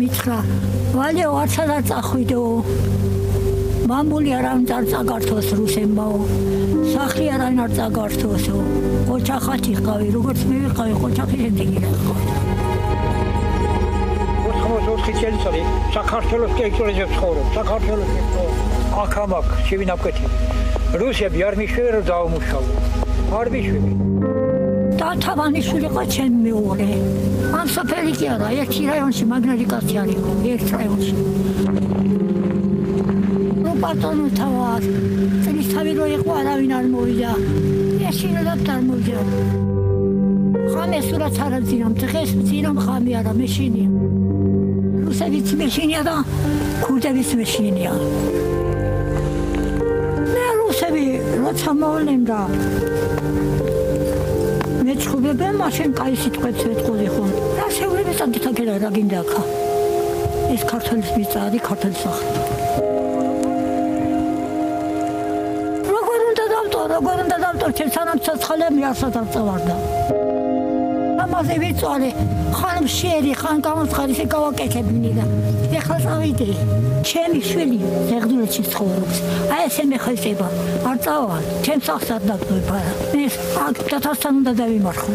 მითხრა ვალე ვარცა და წახვიდო მამული არამინ არ წაგართოს რუსებმაო სახლი არამინ არ წაგართოსო ყოჩახათი ხავი როგორც მე ვიყავი ყოჩახი შემდეგი რა ხო 84 წელი საქართველოს ტერიტორიაზე ცხოვრობ საქართველოს აქ შევინაკვეთი რუსები არ მიშვევენ რომ დაუმუშავო არ მიშვევენ თავანიშვილი ყო ჩემი მეუღლე ამ სოფელი კი არა ერთი რაიონში მაგნარი კაცი არის ერთ რაიონში პარტონო თავად წლის თავი რო იყო არავინ არ მოვიდა ეშინოდათ არ მოვიდა ხამე სურათს არ აძინამ დღეს ძინამ ხამე არა მეშინია რუსებიც მეშინია და ქურდებიც მეშინია მე რუსები როცა მოვლენ და მეჩხუბებენ მაშინ კაი სიტყვებს ვეთყოდი ხომ რა შეურები წადითაგერა რა გინდა აქა ეს ქართლის მიწა არის ქართლის სახლი როგორ უნდა დავტოვო სანამ ცოცხალე მიარსად არ წავარდა ამაზე ვიწვალე ხან შერი ხან გამოსხარისი გავაკეთებინი და ეხლა წავიდე ჩემი შვილი ზეგდულეთში ცხოვრობს აი ესე მეხესება არ წავალ ჩემს სახს არ დაგდოება ეს აქ დათასთან უნდა დავიმარხო